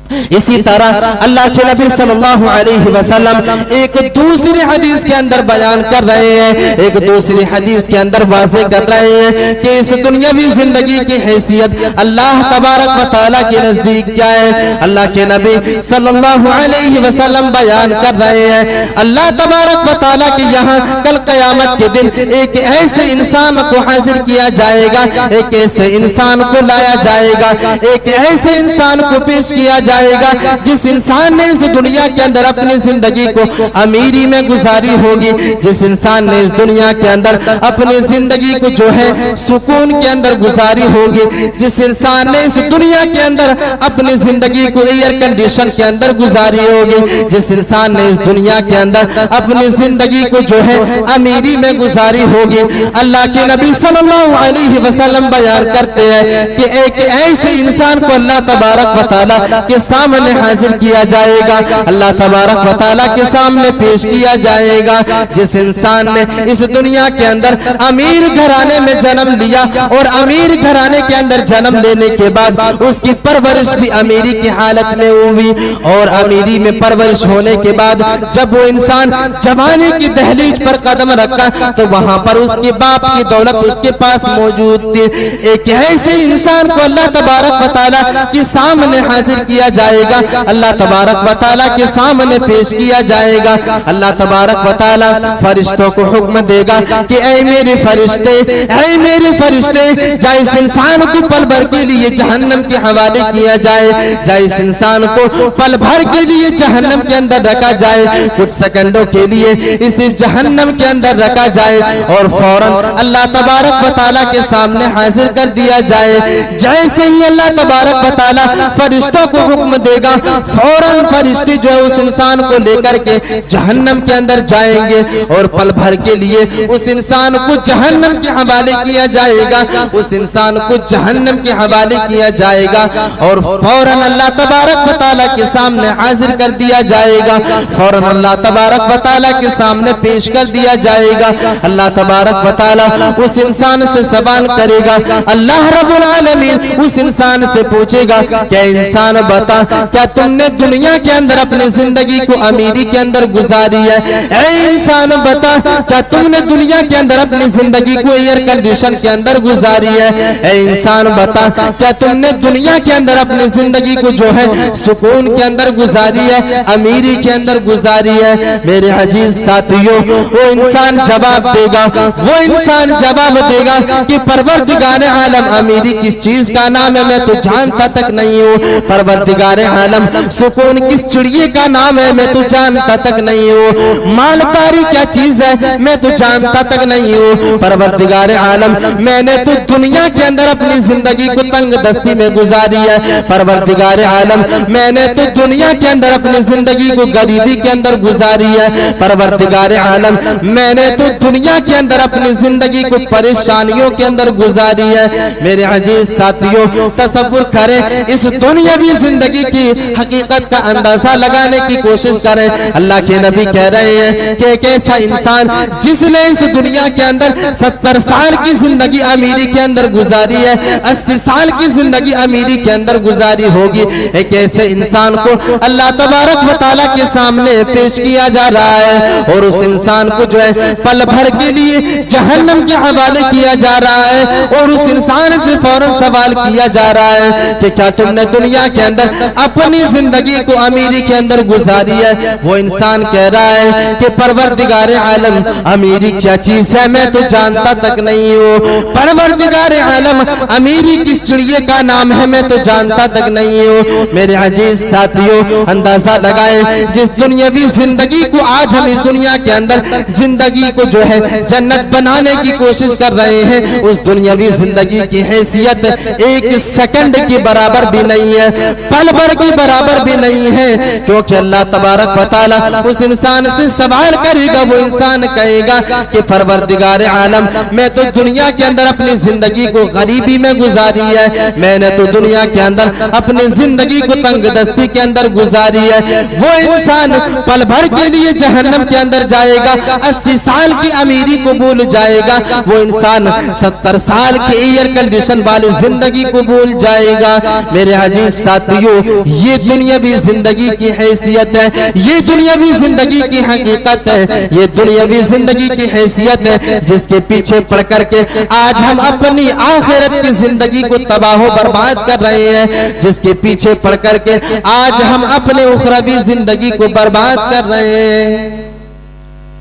اسی طرح اللہ کے نبی صلی اللہ علیہ وسلم ایک دوسری حدیث کے اندر بیان کر رہے ہیں، ایک دوسری حدیث کے اندر واضح کر رہے ہیں کہ اس دنیاوی زندگی کی حیثیت اللہ تبارک و تعالیٰ کے نزدیک کیا ہے۔ اللہ کے نبی صلی اللہ علیہ وسلم بیان کر رہے ہیں اللہ تبارک و تعالیٰ کے یہاں کل قیامت کے دن ایک ایسے انسان کو حاضر کیا جائے گا، ایک ایسے انسان کو لایا جائے گا، ایک ایسے انسان کو پیش کیا جائے گا جس انسان نے اس دنیا کے اندر اپنی زندگی کو امیری میں گزاری ہوگی، جس انسان نے اس دنیا کے اندر اپنی زندگی کو جو ہے سکون کے اندر گزاری ہوگی، جس انسان نے اس دنیا کے اندر اپنی زندگی کو ایئر کنڈیشن کے اندر گزاری ہوگی، جس انسان نے اس دنیا کے اندر اپنی زندگی کو جو ہے امیری میں گزاری ہوگی۔ اللہ کے نبی صلی اللہ علیہ وسلم بیان کرتے ہیں کہ ایک ایسے انسان کو اللہ تبارک و تعالیٰ کے سامنے حاضر کیا جائے گا، اللہ تبارک و تعالیٰ کے سامنے پیش کیا جائے گا جس انسان نے اس دنیا کے اندر امیر گھرانے میں جنم لیا اور امیر گھرانے کے اندر جنم لینے کے بعد اس کی پرورش بھی امیری کی حالت میں ہوئی، اور امیری میں پرورش ہونے کے بعد جب وہ انسان جوانی کی دہلیز پر قدم رکھا تو وہاں پر اس کے باپ کی دولت اس کے پاس موجود تھی۔ ایک ایسے انسان کو اللہ تبارک و تعالیٰ کے سامنے حاضر کیا جائے گا، اللہ تبارک و تعالیٰ کے سامنے پیش کیا جائے گا۔ اللہ تبارک و تعالیٰ فرشتوں کو حکم دے گا کہ اے میرے فرشتے، اے میرے فرشتے، جائے اس انسان کو پل بھر کے لیے جہنم کے حوالے کیا جائے، جائے اس انسان کو پل بھر کے لیے جہنم کے اندر رکھا جائے، کچھ سیکنڈوں کے لیے اسے جہنم کے اندر رکھا جائے اور فوراً اللہ تبارک و تعالیٰ کے سامنے حاضر کر دیا جائے۔ جیسے ہی اللہ تبارک و تعالیٰ فرشتوں کو حکم دے گا، فوراً فرشتے جو ہے اس انسان کو لے کر کے جہنم کے اندر جائیں گے اور پل بھر کے لیے اس انسان کو جہنم کے حوالے کیا جائے گا، اس انسان کو جہنم کے حوالے کیا جائے گا اور فوراً اللہ تبارک و تعالیٰ کے سامنے حاضر کر دیا جائے گا، فوراً اللہ تبارک و تعالیٰ کے سامنے پیش کر دیا جائے گا۔ اللہ تبارک و تعالیٰ اس انسان سے سوال کرے گا، اللہ رب العالمین اس انسان سے پوچھے گا کہ انسان بتا کیا تم نے دنیا کے اندر اپنی زندگی کو امیری کے اندر گزاری ہے؟ اے انسان بتا کیا تم نے دنیا کے اندر اپنی زندگی کو ایئر کنڈیشن کے اندر گزاری ہے؟ اے انسان بتا کیا تم نے دنیا کے اندر اپنی زندگی کو جو ہے سکون کے اندر گزاری ہے، امیری کے اندر گزاری ہے؟ میرے عزیز ساتھیوں، وہ انسان جواب دے گا، وہ انسان جواب دے گا کہ پروردگار عالم، امیری کس چیز کا نام ہے میں تو جانتا تک نہیں ہوں، پروردگار عالم سکون کس چڑیے کا نام ہے میں تو جانتا تک نہیں ہوں، مالداری کیا چیز ہے میں تو جانتا تک نہیں ہوں، پروردگار عالم میں نے تو دنیا کے اندر اپنی زندگی کو تنگ دستی میں گزاری ہے، پروردگار عالم میں نے تو دنیا کے اندر اپنی زندگی کو غریبی کے اندر گزاری ہے، پروردگار عالم میں نے تو دنیا کے اندر اپنی زندگی کو پریشانیوں کے اندر گزاری ہے۔ میرے عزیز ساتھیوں، تصور کریں، اس دنیاوی زندگی کی حقیقت کا اندازہ لگانے کی کوشش کریں۔ اللہ کے نبی کہہ رہے ہیں کہ ایک ایسا انسان جس نے اس دنیا کے اندر 70 سال کی زندگی امیری کے اندر گزاری ہے، 80 سال کی زندگی امیری کے اندر گزاری ہوگی، ایک ایسے انسان کو اللہ تبارک و تعالیٰ کے سامنے پیش کیا جا رہا ہے اور اس انسان کو جو ہے پل بھر کے لیے جہنم کے حوالے کیا جا رہا ہے اور اس انسان سے فوراً سوال کیا جا رہا ہے کہ کیا تم نے دنیا کے اندر اپنی زندگی کو امیری کے اندر گزاری ہے؟ وہ انسان کہہ رہا ہے کہ پروردگار عالم، امیری کیا چیز ہے میں تو جانتا تک نہیں ہوں، پروردگار عالم امیری کس چڑیے کا نام ہے میں تو جانتا تک نہیں ہوں۔ میرے عزیز ساتھیوں، اندازہ لگائیں، جس دنیاوی زندگی کو آج ہم اس دنیا کے اندر زندگی کو جو ہے جنت بنانے کی کوشش کر رہے ہیں، اس دنیاوی زندگی کی حیثیت ایک سیکنڈ کی برابر بھی نہیں ہے، پل بھر کی برابر بھی نہیں ہے، کیونکہ اللہ تبارک و تعالیٰ اس انسان سے سوال کرے گا، وہ انسان کہے گا کہ پروردگار عالم میں تو دنیا کے اندر اپنی زندگی کو غریبی میں گزاری ہے، میں نے تو دنیا کے اندر اپنی زندگی کو تنگ دستی کے اندر گزاری ہے۔ وہ انسان پل بھر کے لیے جہنم کے اندر جائے گا، 80 سال کی امیری کو بھول جائے گا، وہ انسان 70 سال کی ایئر کنڈیشن والی زندگی کو بھول جائے گا۔ میرے عزیز ساتھیوں، یہ دنیاوی زندگی کی حیثیت ہے، یہ دنیاوی زندگی کی حقیقت ہے، یہ دنیاوی زندگی کی حیثیت ہے جس کے پیچھے پڑ کر کے آج ہم اپنی آخرت کی زندگی کو تباہ و برباد کر رہے ہیں، جس کے پیچھے پڑ کر کے آج ہم اپنے اخروی زندگی کو برباد کر رہے ہیں،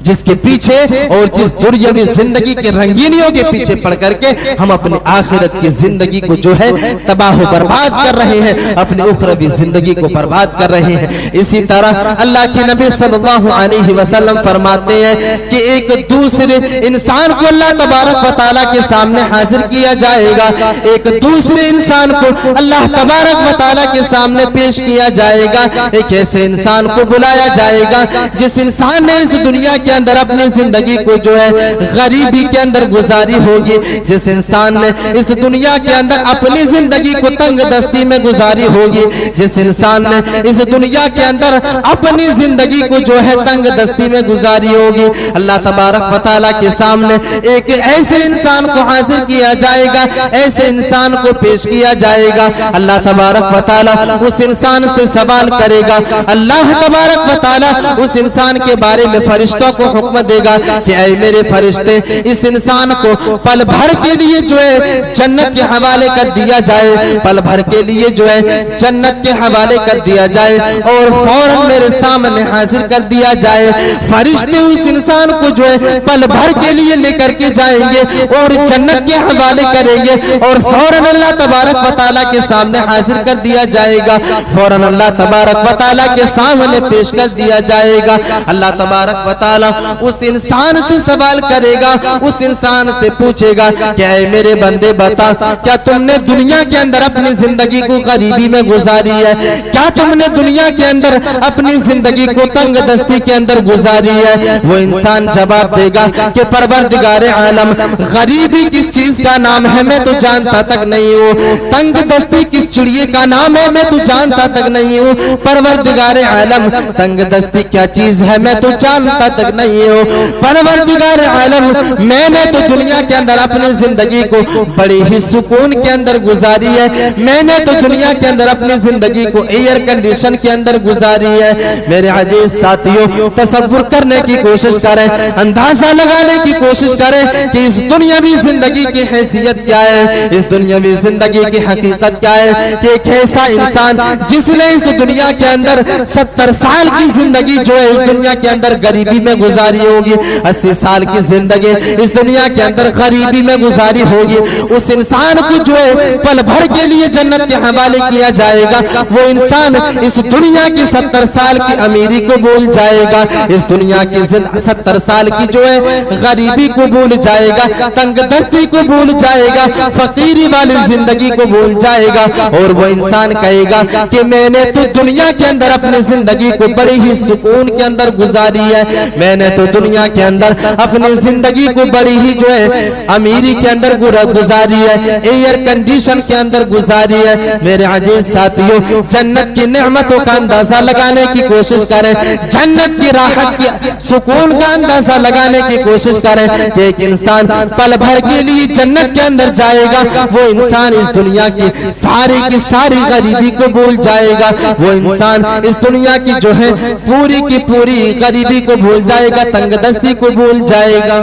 جس کے پیچھے اور جس دنیاوی زندگی کے رنگینیوں کے پیچھے پڑ کر کے ہم اپنی آخرت کی زندگی کو جو ہے تباہ و برباد کر رہے ہیں، اپنی اخروی زندگی کو برباد کر رہے ہیں۔ اسی طرح اللہ کے نبی صلی اللہ علیہ وسلم فرماتے ہیں کہ ایک دوسرے انسان کو اللہ تبارک و تعالیٰ کے سامنے حاضر کیا جائے گا، ایک دوسرے انسان کو اللہ تبارک و تعالیٰ کے سامنے پیش کیا جائے گا، ایک ایسے انسان کو بلایا جائے گا جس انسان نے اس دنیا کے اندر اپنی زندگی کو جو ہے غریبی کے اندر گزاری ہوگی، جس انسان نے اس دنیا کے اندر اپنی زندگی کو تنگ دستی میں گزاری ہوگی، جس انسان نے اس دنیا کے اندر اپنی زندگی کو جو ہے تنگ دستی میں گزاری ہوگی، اللہ تبارک و تعالیٰ کے سامنے ایک ایسے انسان کو حاضر کیا جائے گا، ایسے انسان کو پیش کیا جائے گا، اللہ تبارک و تعالیٰ اس انسان سے سوال کرے گا، اللہ تبارک و تعالیٰ اس انسان کے بارے میں فرشتوں کو حکم دے گا کہ اے میرے فرشتے اس انسان کو پل بھر کے لیے جو ہے جنت کے حوالے کر دیا جائے، پل بھر کے لیے جو ہے جنت کے حوالے کر دیا جائے اور فوراً میرے سامنے حاضر کر دیا جائے۔ فرشتے اس انسان کو جو ہے پل بھر کے لیے لے کر کے جائیں گے اور جنت کے حوالے کریں گے اور فوراً اللہ تبارک و تعالیٰ کے سامنے حاضر کر دیا جائے گا، فوراً اللہ تبارک و تعالیٰ کے سامنے پیش کر دیا جائے گا۔ اللہ تبارک و تعالیٰ اس انسان سے سوال کرے گا، اس انسان سے پوچھے گا کہ اے میرے بندے بتا کیا تم نے دنیا کے اندر اپنی زندگی کو غریبی میں گزاری ہے؟ کیا تم نے دنیا کے اندر اپنی زندگی کو تنگ دستی کے اندر گزاری ہے؟ وہ انسان جواب دے گا کہ پروردگار عالم غریبی کس چیز کا نام ہے میں تو جانتا تک نہیں ہوں، تنگ دستی کس چڑیے کا نام ہے میں تو جانتا تک نہیں ہوں، پروردگار عالم تنگ دستی کیا چیز ہے میں تو جانتا تک نہیں ہو، پروردگار عالم میں نے تو دنیا کے اندر اپنی زندگی کو بڑی ہی سکون کے اندر گزاری ہے، میں نے تو دنیا کے اندر اپنی زندگی کو ایئر کنڈیشن کے اندر گزاری ہے۔ میرے عزیز ساتھیوں تصور کرنے کی کوشش کریں، اندازہ لگانے کی کوشش کریں کہ اس دنیاوی زندگی کی حیثیت کیا ہے، اس دنیاوی زندگی کی حقیقت کیا ہے کہ ایک ایسا انسان جس نے اس دنیا کے اندر 70 سال کی زندگی جو ہے اس دنیا کے اندر غریبی میں گزاری ہوگی، 80 سال کی زندگی اس دنیا کے اندر غریبی میں گزاری ہوگی، اس انسان کو جو ہے پل بھر کے لیے جنت کے حوالے کیا جائے گا، وہ انسان اس دنیا کی 70 سال کی امیری کو بھول جائے گا، اس دنیا کی 70 سال کی جو ہے غریبی کو بھول جائے گا، تنگ دستی کو بھول جائے گا، فقیری والی زندگی کو بھول جائے گا، اور وہ انسان کہے گا کہ میں نے تو دنیا کے اندر اپنی زندگی کو بڑی ہی سکون کے اندر گزاری ہے، میں نے تو دنیا کے اندر اپنی زندگی کو بڑی ہی جو ہے امیری کے اندر گزاری ہے، ایئر کنڈیشن کے اندر گزاری ہے۔ میرے عزیز ساتھیوں جنت کی نعمتوں کا اندازہ لگانے کی کوشش کریں، جنت کی راحت کی سکون کا اندازہ لگانے کی کوشش کریں کہ ایک انسان پل بھر کے لیے جنت کے اندر جائے گا، وہ انسان اس دنیا کی ساری غریبی کو بھول جائے گا، وہ انسان اس دنیا کی جو ہے پوری کی پوری غریبی کو بھول جائے گا، تنگ دستی کو بھول جائے گا۔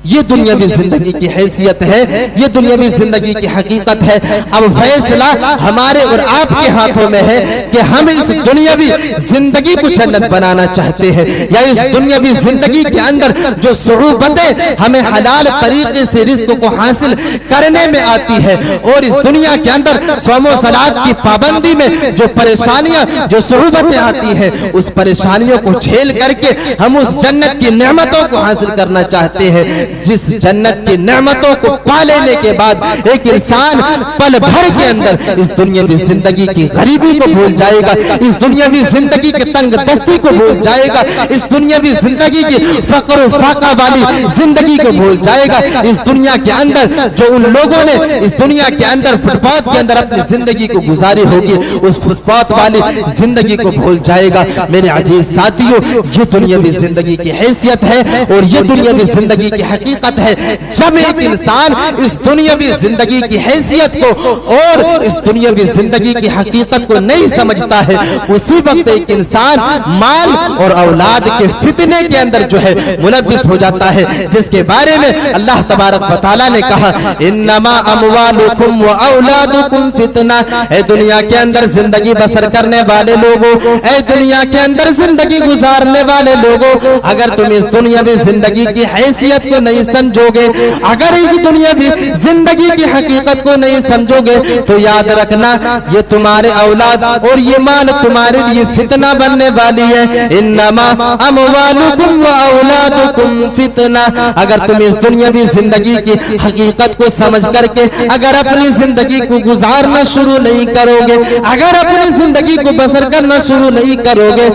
یہ دنیاوی زندگی کی حیثیت ہے، یہ دنیاوی زندگی کی حقیقت ہے۔ اب فیصلہ ہمارے اور آپ کے ہاتھوں میں ہے کہ ہم اس دنیاوی زندگی کو جنت بنانا چاہتے ہیں یا اس دنیاوی زندگی کے اندر جو صعوبتیں ہمیں حلال طریقے سے رزق کو حاصل کرنے میں آتی ہے اور اس دنیا کے اندر صوم و صلات کی پابندی میں جو پریشانیاں جو صعوبتیں آتی ہیں اس پریشانیوں کو جھیل کر کے ہم اس جنت کی نعمتوں کو حاصل کرنا چاہتے ہیں، جس جنت کی نعمتوں کو پا لینے کے بعد ایک انسان پل بھر کے اندر اس دنیاوی زندگی کی غریبی کو بھول جائے گا، اس دنیاوی زندگی کے تنگ دستی کو بھول جائے گا، اس دنیاوی زندگی کی فقر و فاقہ والی زندگی کو بھول جائے گا، اس دنیا کے اندر جو ان لوگوں نے اس دنیا کے اندر فٹ پاتھ کے اندر اپنی زندگی کو گزاری ہوگی اس فٹ پاتھ والی زندگی کو بھول جائے گا۔ میرے عزیز ساتھیوں یہ دنیاوی زندگی کی حیثیت ہے اور یہ دنیاوی زندگی کی حقیقت حقیقت ہے۔ جب ایک انسان اس دنیاوی زندگی کی حیثیت کو اور اس دنیاوی زندگی کی حقیقت کو نہیں سمجھتا ہے، اسی وقت ایک انسان مال اور اولاد کے فتنے کے اندر جو ہے ملوث ہو جاتا ہے، جس کے بارے میں اللہ تبارک و تعالیٰ نے کہا انما اموالکم و اولادکم فتنہ۔ اے دنیا کے اندر زندگی بسر کرنے والے لوگوں، اے دنیا کے اندر زندگی گزارنے والے لوگوں، اگر تم اس دنیاوی زندگی کی حیثیت کو نہیں سمجھو گے، اگر اس دنیاوی زندگی کی حقیقت کو نہیں سمجھو گے تو یاد رکھنا یہ تمہارے اولاد اور یہ مال تمہارے لیے فتنہ بننے والی ہے۔ انما اموالکم و اولادکم فتنہ۔ اگر تم اس دنیاوی زندگی کی حقیقت کو سمجھ کر کے اگر اپنی زندگی کو گزارنا شروع نہیں کرو گے، اگر اپنی زندگی کو بسر کرنا شروع نہیں کرو گے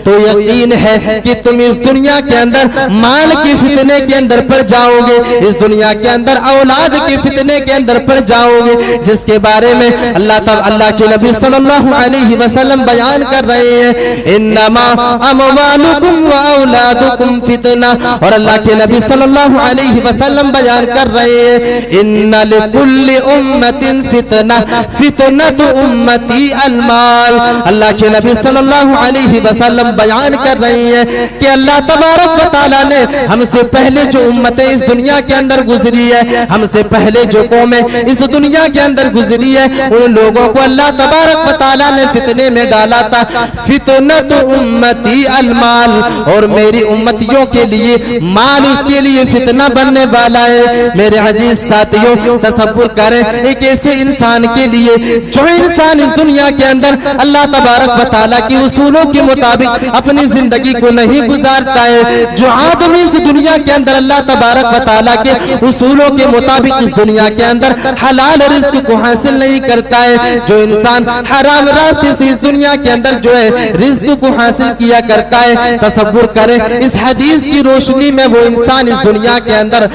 تو یقین ہے کہ تم اس دنیا کے اندر مال کی فتنے کے اندر پڑ جاؤ گے، اس دنیا کے اندر اولاد کی فتنے کے اندر پڑ جاؤ گے، جس کے بارے میں اللہ کے نبی صلی اللہ علیہ وسلم بیان کر رہے ہیں انما اموالکم و اولادکم فتنہ۔ اور اللہ کے نبی صلی اللہ علیہ وسلم بیان کر رہے ہیں ان لکل امت فتنہ فتنۃ امتی المال۔ اللہ کے نبی صلی اللہ علیہ وسلم بیان کر رہے ہیں کہ اللہ تبارک و تعالیٰ نے ہم سے پہلے جو امتیں اس دنیا کے اندر گزری ہے، ہم سے پہلے جو قومیں اس دنیا کے اندر گزری ہے، ان لوگوں کو اللہ تبارک و تعالیٰ نے فتنے میں ڈالا تھا۔ فتنۃ امتی المال، اور میری امتیوں کے لیے مال اس کے لیے فتنہ بننے والا ہے۔ میرے عزیز ساتھیوں، تصور کریں ایک ایسے انسان کے لیے جو انسان اس دنیا کے اندر اللہ تبارک و تعالیٰ کی اصولوں کے مطابق اپنی زندگی کو نہیں گزارتا ہے، جو آدمی اس دنیا کے اندر اللہ تبارک و تعالیٰ کے اصولوں کے مطابق اس دنیا کے اندر حلال رزق کو حاصل نہیں کرتا ہے، جو انسان حرام راستے سے اس دنیا کے اندر جو ہے رزق کو حاصل کیا کرتا ہے، تصور کریں اس حدیث کی روشنی میں وہ انسان اس دنیا کے اندر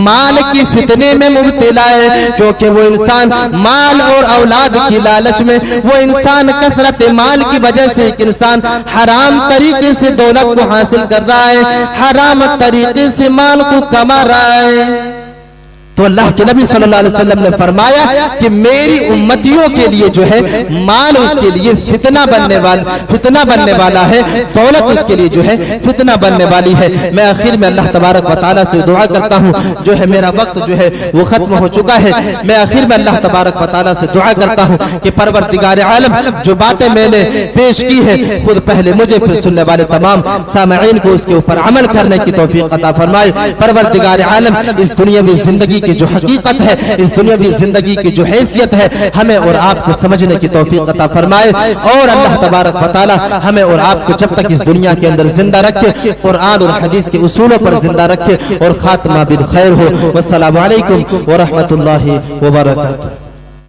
مال کی فتنے میں مبتلا ہے، کیونکہ وہ انسان مال اور اولاد کی لالچ میں، وہ انسان کثرت مال کی وجہ سے ایک انسان حرام طریقے سے دولت کو حاصل کر رہا ہے، حرام طریقے سے مال کو کما رہا ہے۔ تو اللہ کے نبی صلی اللہ علیہ وسلم نے فرمایا کہ میری امتیوں کے لیے جو ہے مال اس کے لیے فتنہ بننے والا ہے، دولت اس کے لیے جو ہے فتنہ بننے والی ہے۔ میں آخر میں اللہ تبارک و تعالیٰ سے دعا کرتا ہوں، جو ہے میرا وقت جو ہے وہ ختم ہو چکا ہے، میں آخر میں اللہ تبارک و تعالیٰ سے دعا کرتا ہوں کہ پروردگار عالم جو باتیں میں نے پیش کی ہے، خود پہلے مجھے پھر سننے والے تمام سامعین کو اس کے اوپر عمل کرنے کی توفیق عطا فرمائے۔ پروردگار عالم اس دنیاوی زندگی کی جو حقیقت ہے، اس دنیاوی زندگی کی جو حیثیت ہے، ہمیں اور آپ کو سمجھنے کی توفیق عطا فرمائے، اور اللہ تبارک و تعالی ہمیں اور آپ کو جب تک اس دنیا کے اندر زندہ رکھے، قرآن اور حدیث کے اصولوں پر زندہ رکھے اور خاتمہ بالخیر ہو۔ والسلام علیکم ورحمۃ اللہ وبرکاتہ۔